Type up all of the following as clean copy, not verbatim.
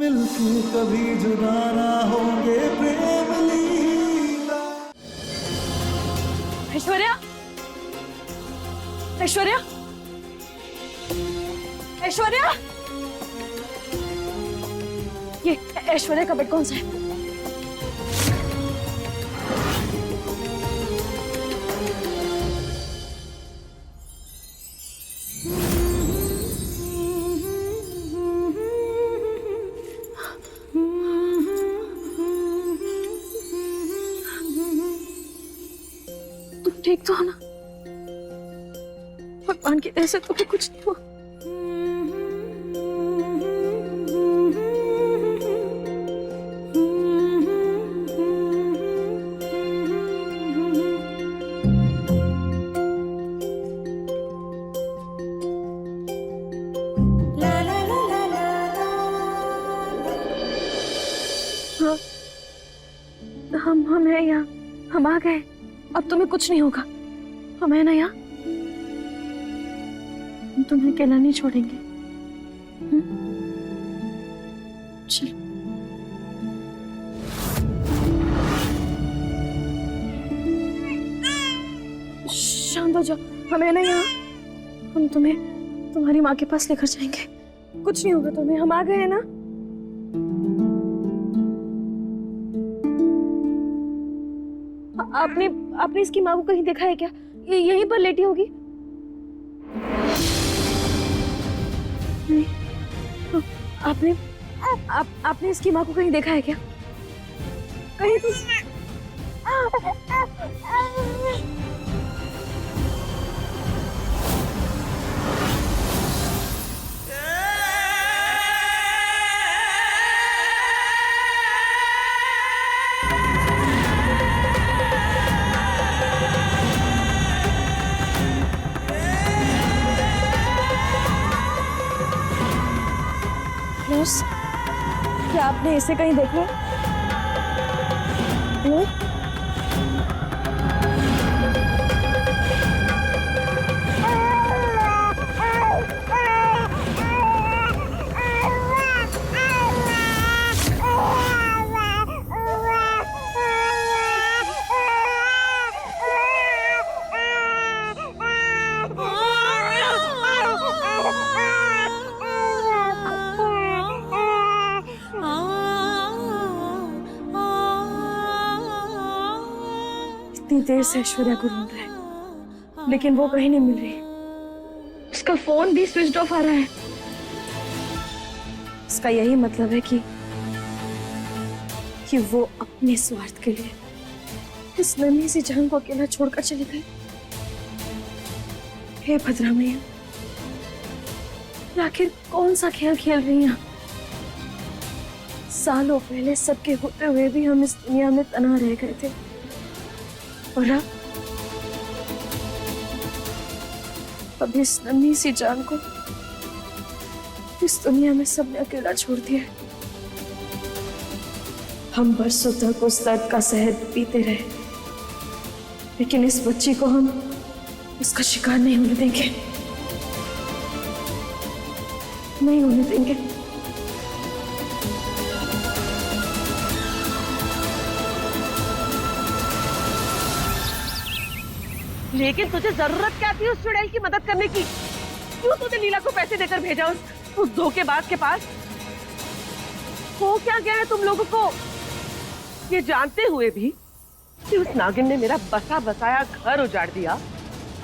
मिलके कभी जुदा ना होंगे प्रेम लीला। ऐश्वर्या, ऐश्वर्या, ऐश्वर्या, ये ऐश्वर्या का बेड कौन सा है? तुम ठीक तो हो ना? भगवान की दया से तुम्हें कुछ नहीं हुआ। हम हैं यहाँ, हम आ गए। अब तुम्हें कुछ नहीं होगा, हम हैं ना यहाँ। हम तुम्हें अकेला नहीं छोड़ेंगे। चलो। शांत हो जाओ, हम हैं ना यहाँ। हम तुम्हें तुम्हारी माँ के पास लेकर जाएंगे, कुछ नहीं होगा तुम्हें। हम आ गए हैं ना। आपने इसकी माँ को कहीं देखा है क्या? ये यहीं पर लेटी होगी। नहीं, आपने इसकी माँ को कहीं देखा है क्या? कहीं तो क्या आपने इसे कहीं देखा? इतनी देर से ऐश्वर्या को ढूंढ रहे हैं, लेकिन वो कहीं नहीं मिल रही। उसका फोन भी स्विच ऑफ आ रहा है। इसका यही मतलब है कि वो अपने स्वार्थ के लिए इस नन्ही सी जान को अकेला छोड़कर चली गई। हे भद्रा मैया, आखिर कौन सा खेल खेल रही हैं? सालों पहले सबके होते हुए भी हम इस दुनिया में तना रह गए थे, और अब इस नन्ही सी जान को इस दुनिया में सबने अकेला छोड़ दिया। हम बरसों तक उस दर्द का शहद पीते रहे, लेकिन इस बच्ची को हम उसका शिकार नहीं होने देंगे, नहीं होने देंगे। लेकिन तुझे जरूरत क्या थी उस चुड़ैल की मदद करने की? क्यों तूने लीला को पैसे देकर भेजा उस धोखेबाज के पास? हो क्या गया है तुम लोगों को, ये जानते हुए भी कि उस नागिन ने मेरा बसा बसाया घर उजाड़ दिया?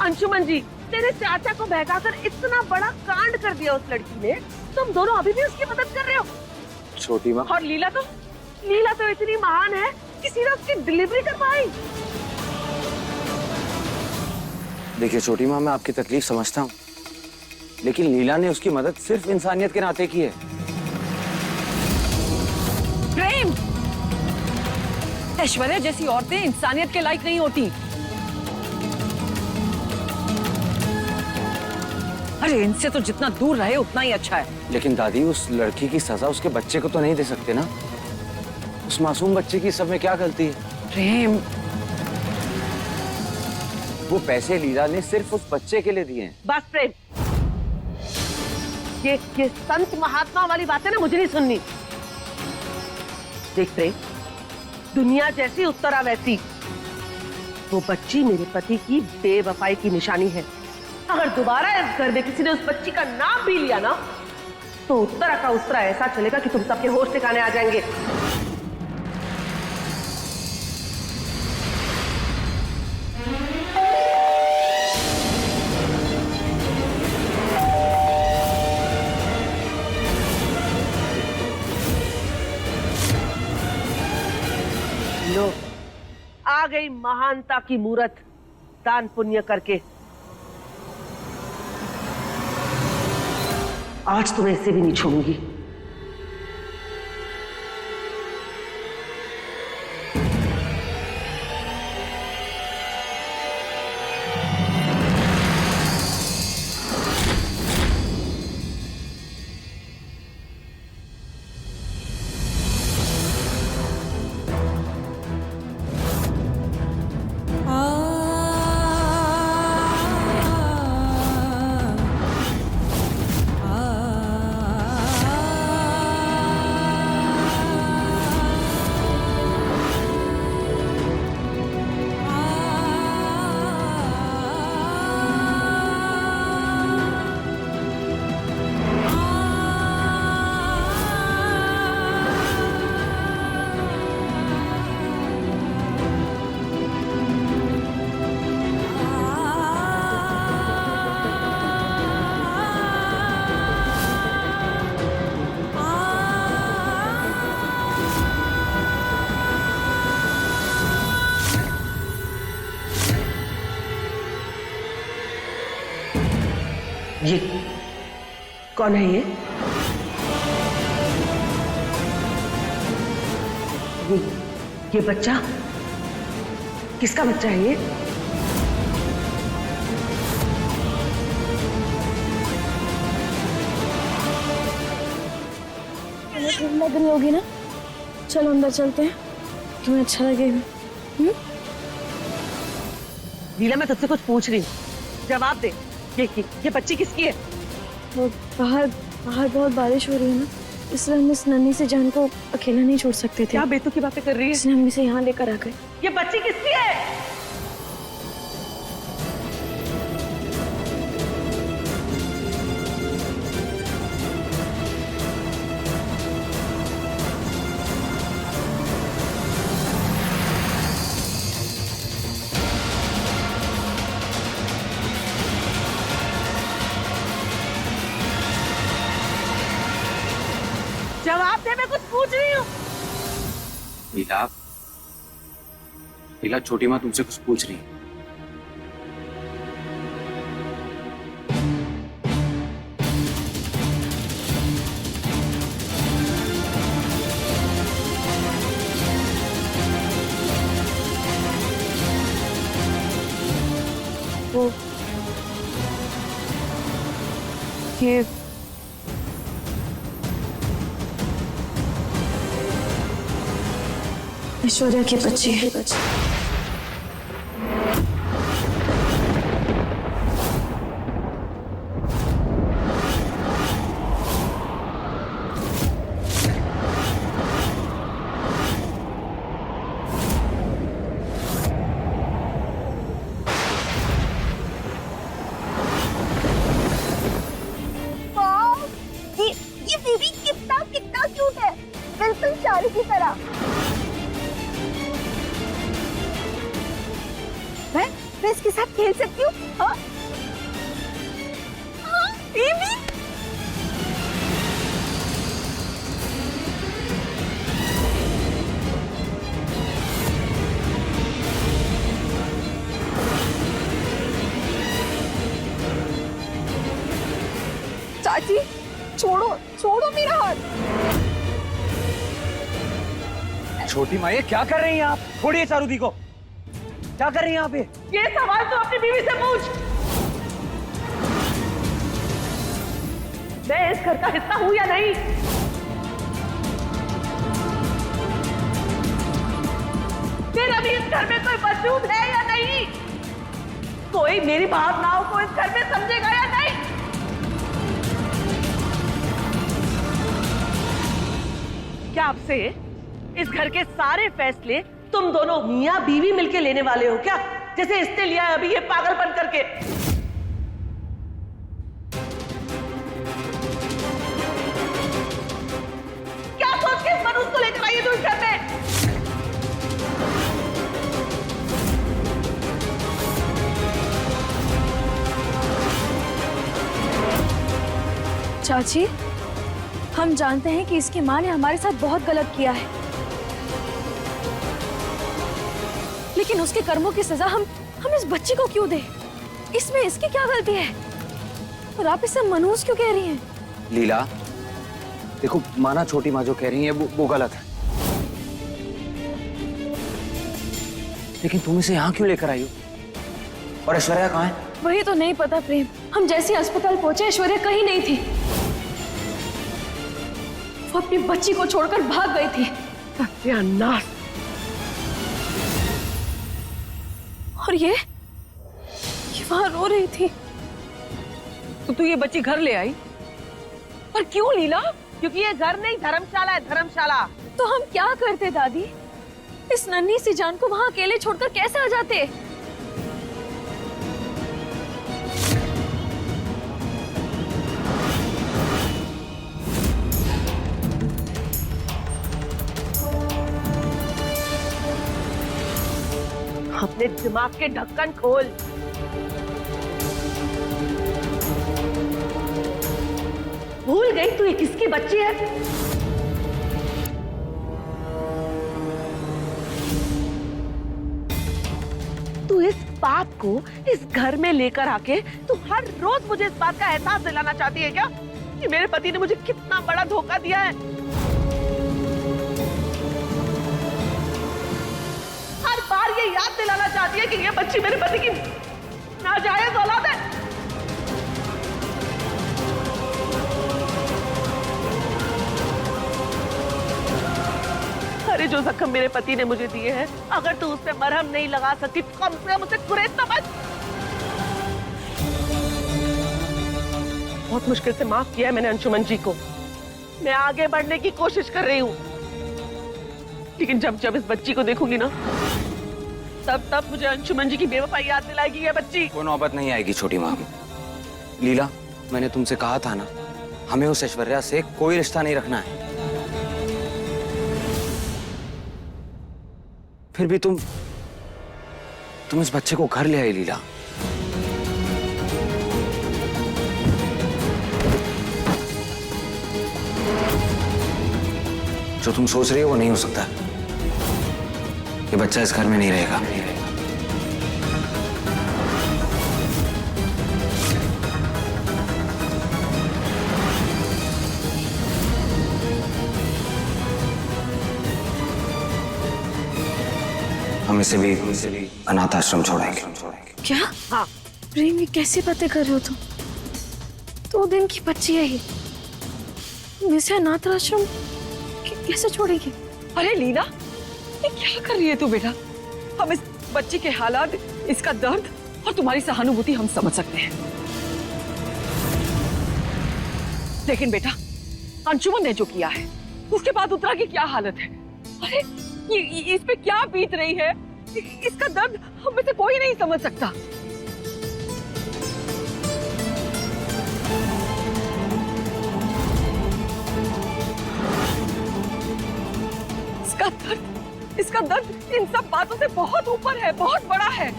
अंशुमन जी, तेरे चाचा को बहकाकर इतना बड़ा कांड कर दिया उस लड़की ने, तुम दोनों अभी भी उसकी मदद कर रहे हो? छोटी माँ। और लीला तो इतनी महान है कि सीधा उसकी डिलीवरी कर पाई। देखिए छोटी माँ, मैं आपकी तकलीफ समझता हूँ, लेकिन लीला ने उसकी मदद सिर्फ इंसानियत के नाते की है। प्रेम, ऐश्वर्या जैसी औरतें इंसानियत के लायक नहीं होती। अरे इनसे तो जितना दूर रहे उतना ही अच्छा है। लेकिन दादी, उस लड़की की सजा उसके बच्चे को तो नहीं दे सकते ना। उस मासूम बच्चे की सब में क्या गलती है? प्रेम, वो पैसे लीला ने सिर्फ उस बच्चे के लिए दिए हैं। बस प्रेम, ये संत महात्मा वाली बातें ना मुझे नहीं सुननी। देख प्रेम, दुनिया जैसी उत्तरा वैसी। वो बच्ची मेरे पति की बेवफाई की निशानी है। अगर दोबारा इस घर में किसी ने उस बच्ची का नाम भी लिया ना, तो उत्तरा का उस्तरा ऐसा चलेगा कि तुम सबके होश ठिकाने आ जाएंगे। लो, आ गई महानता की मूरत, दान पुण्य करके। आज तुम्हें ऐसे भी नहीं छोड़ूंगी। ये कौन है ये? ये बच्चा किसका बच्चा है ये? तुम्हें भूख लग रही होगी ना, चलो अंदर चलते हैं, तुम्हें अच्छा लगेगा। लीला, मैं तुझसे कुछ पूछ रही हूँ, जवाब दे। ये बच्ची किसकी है? वो बाहर बहुत बारिश हो रही है ना, इसलिए हम इस नन्ही से जान को अकेला नहीं छोड़ सकते थे। क्या बेतु की बातें कर रही है? इसलिए हम इसे यहाँ लेकर आ गए। ये बच्ची किसकी है? जवाब दे, मैं कुछ पूछ रही हूँ। लीला, लीला, छोटी माँ तुमसे कुछ पूछ रही है। वो ये ऐश्वर्या की बच्ची है। ये बेबी कितना क्यूट है, बिल्कुल चारू की तरह। मैं इसके साथ खेल सकती हूँ? हाँ? हाँ, बेबी। चाची, छोड़ो मेरा हाथ। छोटी माँ, ये क्या कर रही हैं आप? छोड़िए चारूदी को। क्या कर रही हैं आप? ये सवाल तो अपनी बीवी से पूछ। मैं इस घर का हिस्सा हूं या नहीं? फिर अभी इस घर में कोई वजूद है या नहीं? कोई मेरी भावनाओं को इस घर में समझेगा या नहीं? क्या आपसे इस घर के सारे फैसले तुम दोनों मियाँ बीवी मिलके लेने वाले हो क्या? जैसे इसने लिया है अभी ये पागलपन करके। क्या सोच के इस मनुष्य को लेकर आई है तू इस घर में? चाची, हम जानते हैं कि इसकी माँ ने हमारे साथ बहुत गलत किया है, लेकिन उसके कर्मों की सजा हम इस बच्ची को क्यों दे? इसमें इसकी क्या गलती है? और आप इसे मनहूस क्यों कह रही हैं? लीला, देखो माना छोटी माँ जो कह रही है वो गलत है, लेकिन तुम इसे यहाँ क्यों लेकर आई हो? और ऐश्वर्या कहाँ है? वही तो नहीं पता प्रेम। हम जैसे ही अस्पताल पहुंचे ऐश्वर्या कहीं नहीं थी। वो अपनी बच्ची को छोड़कर भाग गई थी। सत्यानाश। और ये वहां रो रही थी। तो तू ये बच्ची घर ले आई? पर क्यों लीला? क्योंकि ये घर नहीं धर्मशाला है, धर्मशाला। तो हम क्या करते दादी? इस नन्ही सी जान को वहां अकेले छोड़कर कैसे आ जाते? अपने दिमाग के ढक्कन खोल। भूल गई तू ये किसकी बच्ची है? तू इस बात को इस घर में लेकर आके तू हर रोज मुझे इस बात का एहसास दिलाना चाहती है क्या कि मेरे पति ने मुझे कितना बड़ा धोखा दिया है? हर बार ये याद दिलाना चाहती है कि ये बच्ची मेरे पति की नाजायज औलाद है। अरे जो जख्म मेरे पति ने मुझे दिए हैं, अगर तू उस पे मरहम नहीं लगा सकती तो कम से कम उसे कुरेदना मत। बहुत मुश्किल से माफ किया है मैंने अंशुमन जी को। मैं आगे बढ़ने की कोशिश कर रही हूँ, लेकिन जब जब इस बच्ची को देखूंगी ना, तब मुझे अंशुमन जी की बेवफाई याद दिलाएगी ये बच्ची। कोई नौबत नहीं आएगी छोटी माँ। लीला, मैंने तुमसे कहा था ना, हमें उस ऐश्वर्या से कोई रिश्ता नहीं रखना है। फिर भी तुम इस बच्चे को घर ले आई लीला। जो तुम सोच रही हो वो नहीं हो सकता। ये बच्चा इस घर में नहीं रहेगा। हम इसे भी अनाथ आश्रम छोड़ेंगे। क्या? हाँ। प्रेम, ये कैसी बातें कर रहे हो तुम? 2 दिन की बच्ची है ये, तुम इसे अनाथ आश्रम कैसे छोड़ेगी? अरे लीला, ये क्या कर रही है तू बेटा? हम इस बच्ची के हालात, इसका दर्द और तुम्हारी सहानुभूति हम समझ सकते हैं, लेकिन बेटा अंशुमन ने जो किया है उसके बाद उत्तरा की क्या हालत है? अरे ये इस पे क्या बीत रही है? इसका दर्द हम में से कोई नहीं समझ सकता। इसका दर्द इन सब बातों से बहुत ऊपर है, बहुत बड़ा है,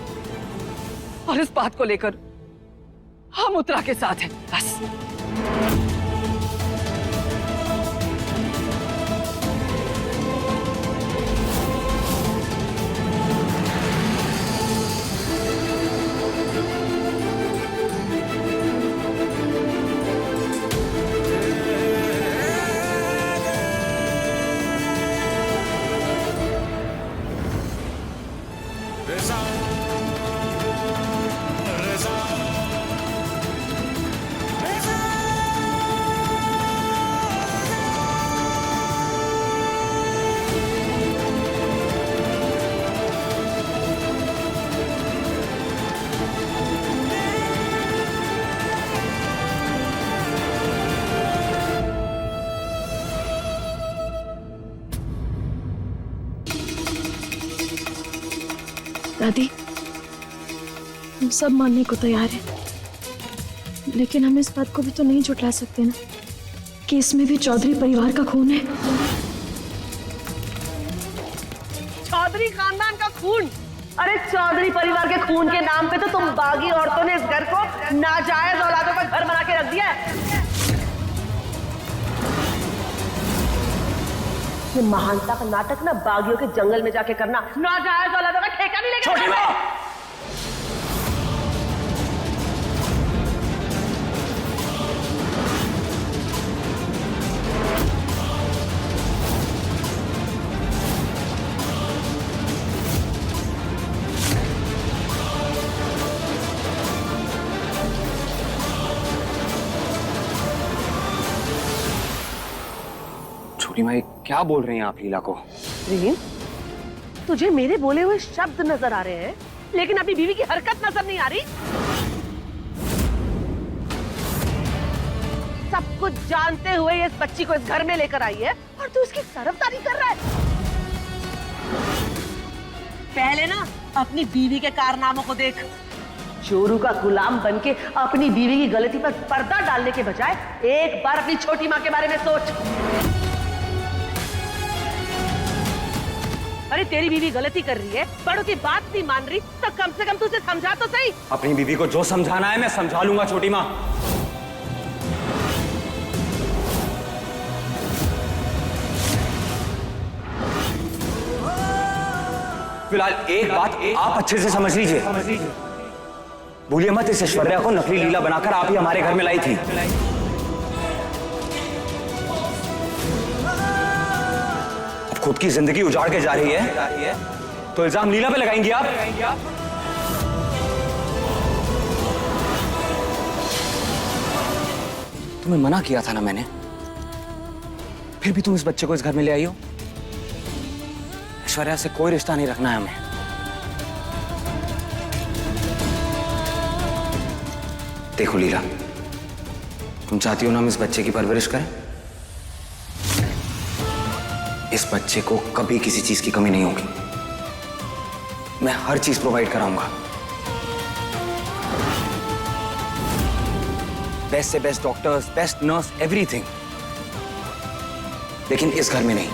और इस बात को लेकर हम उत्तरा के साथ हैं, बस। दादी, हम सब मानने को तैयार हैं, लेकिन हम इस बात को भी तो नहीं झुठला सकते ना कि इसमें भी चौधरी परिवार का खून है। चौधरी खानदान का खून? अरे चौधरी परिवार के खून के नाम पे तो तुम बागी औरतों ने इस घर को नाजायज औलादों का घर बना के रख दिया है। ये महानता का नाटक ना बागियों के जंगल में जाके करना, नाजायज औलादों का ठेका नहीं लेके। छोटी माँ, छोटी माँ, ये क्या बोल रही हैं आप लीला को? रीन, तुझे मेरे बोले हुए शब्द नजर आ रहे हैं, लेकिन अपनी बीवी की हरकत नजर नहीं आ रही। सब कुछ जानते हुए इस बच्ची को इस घर में लेकर आई है और तू इसकी तरफदारी कर रहा है। पहले ना अपनी बीवी के कारनामों को देख। चोरू का गुलाम बनके अपनी बीवी की गलती पर पर्दा डालने के बजाय एक बार अपनी छोटी माँ के बारे में सोच। अरे तेरी बीवी गलती कर रही है, बड़ों की बात नहीं मान रही, तो कम से कम तू उसे समझा तो सही। अपनी बीवी को जो समझाना है मैं समझा लूंगा छोटी माँ। फिलहाल एक बात आप अच्छे से समझ लीजिए, भूलिए मत, इस ऐश्वर्या को नकली लीला बनाकर आप ही हमारे घर में लाई थी। अब खुद की जिंदगी उजाड़ के जा रही है तो इल्जाम लीला पे लगाएंगी आप? तुम्हें मना किया था ना मैंने, फिर भी तुम इस बच्चे को इस घर में ले आई हो। ऐश्वर्या से कोई रिश्ता नहीं रखना है हमें। देखो लीला, तुम चाहती हो ना हम इस बच्चे की परवरिश करें? इस बच्चे को कभी किसी चीज की कमी नहीं होगी, मैं हर चीज प्रोवाइड कराऊंगा। बेस्ट से best doctors, best nurse, everything. लेकिन इस घर में नहीं।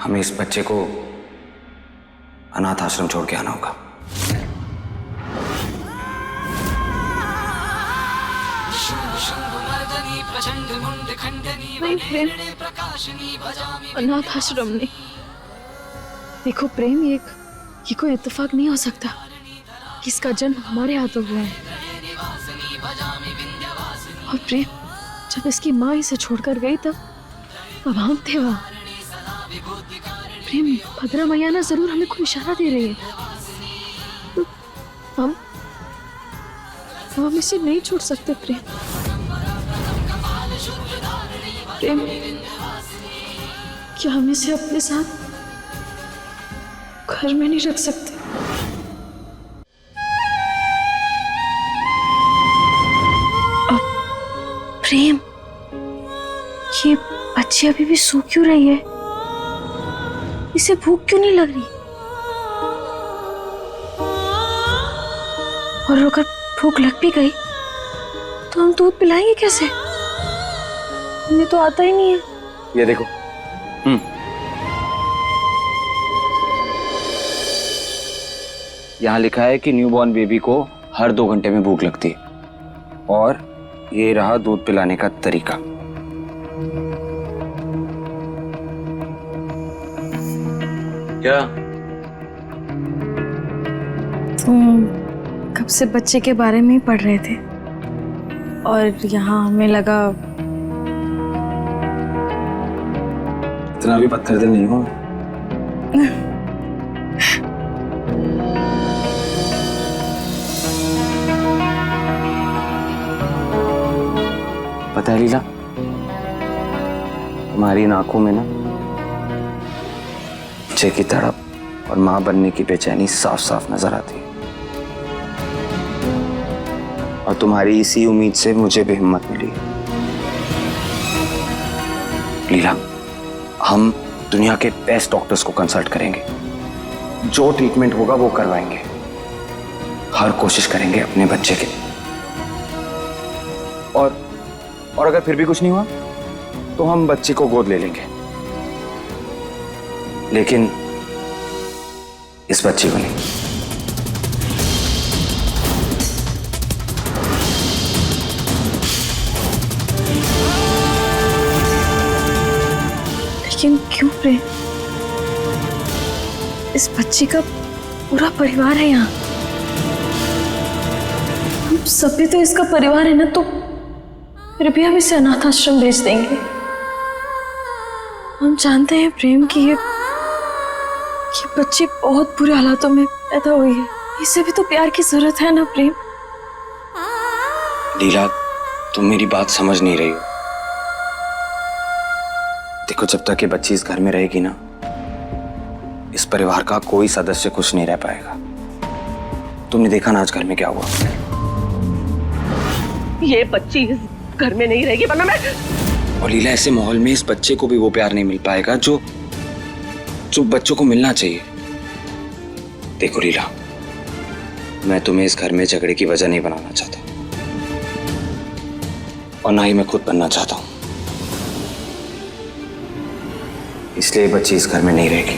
हमें इस बच्चे को अनाथ आश्रम छोड़ के आना होगा। नहीं प्रेम, अनाथ आश्रम नहीं। देखो प्रेम, ये कोई इत्तेफाक नहीं हो सकता कि इसका जन्म हमारे हाथों हुआ है। और प्रेम, जब इसकी माँ इसे छोड़कर गई तब हम थे वहाँ। प्रेम, भद्रा मैया ना जरूर हमें कोई इशारा दे रही है। हम इसे नहीं छोड़ सकते प्रेम। प्रेम, क्या हम इसे अपने साथ घर में नहीं रख सकते? प्रेम, ये बच्ची अभी भी सो क्यों रही है? इसे भूख क्यों नहीं लग रही? और अगर भूख लग भी गई तो हम दूध पिलाएंगे कैसे? हमें तो आता ही नहीं है। ये देखो, यहाँ लिखा है कि न्यूबॉर्न बेबी को हर 2 घंटे में भूख लगती है, और ये रहा दूध पिलाने का तरीका। क्या तुम कब से बच्चे के बारे में ही पढ़ रहे थे और यहाँ हमें लगा। इतना भी पत्थर दिल नहीं हो। पता है लीला, तुम्हारी इन आंखों में ना बच्चे की तड़प और मां बनने की बेचैनी साफ साफ नजर आती है। और तुम्हारी इसी उम्मीद से मुझे भी हिम्मत मिली है। लीला, हम दुनिया के बेस्ट डॉक्टर्स को कंसल्ट करेंगे, जो ट्रीटमेंट होगा वो करवाएंगे, हर कोशिश करेंगे अपने बच्चे के। और अगर फिर भी कुछ नहीं हुआ तो हम बच्चे को गोद ले लेंगे, लेकिन इस बच्चे को नहीं। लेकिन क्यों प्रेम? इस बच्ची का पूरा परिवार है यहाँ। हम सब भी तो इसका परिवार है ना, तो फिर भी हम इसे अनाथ आश्रम भेज देंगे। हम जानते हैं प्रेम की ये बच्ची बहुत बुरे हालातों में पैदा हुई है, इसे भी तो प्यार की जरूरत है ना प्रेम। लीला, तुम मेरी बात समझ नहीं रही हो। देखो, जब तक ये बच्ची इस घर में रहेगी ना, इस परिवार का कोई सदस्य खुश नहीं रह पाएगा। तुमने देखा ना आज घर में क्या हुआ। ये बच्ची इस घर में नहीं रहेगी, वरना मैं। और लीला, ऐसे माहौल में इस बच्चे को भी वो प्यार नहीं मिल पाएगा जो बच्चों को मिलना चाहिए। देखो लीला, मैं तुम्हें इस घर में झगड़े की वजह नहीं बनाना चाहता, और ना ही मैं खुद बनना चाहता हूं। इसलिए बच्ची इस घर में नहीं रहेगी।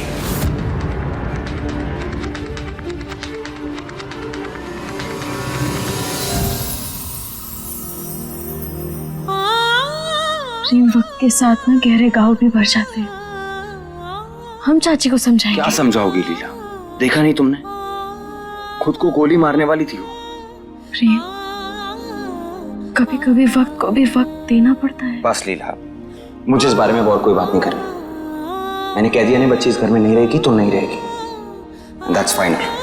प्रेम, वक्त के साथ ना गहरे घाव भी भर जाते हैं। हम चाची को समझाएंगे। क्या समझाओगी लीला? देखा नहीं तुमने, खुद को गोली मारने वाली थी वो। प्रेम, कभी कभी वक्त को भी वक्त देना पड़ता है। बस लीला, मुझे इस बारे में और कोई बात नहीं करनी। मैंने कह दिया ना, बच्ची इस घर में नहीं रहेगी तो नहीं रहेगी। That's final.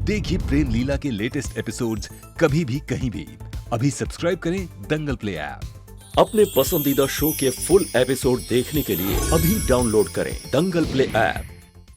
देखिए प्रेम लीला के लेटेस्ट एपिसोड्स कभी भी कहीं भी। अभी सब्सक्राइब करें दंगल प्ले ऐप। अपने पसंदीदा शो के फुल एपिसोड देखने के लिए अभी डाउनलोड करें दंगल प्ले ऐप।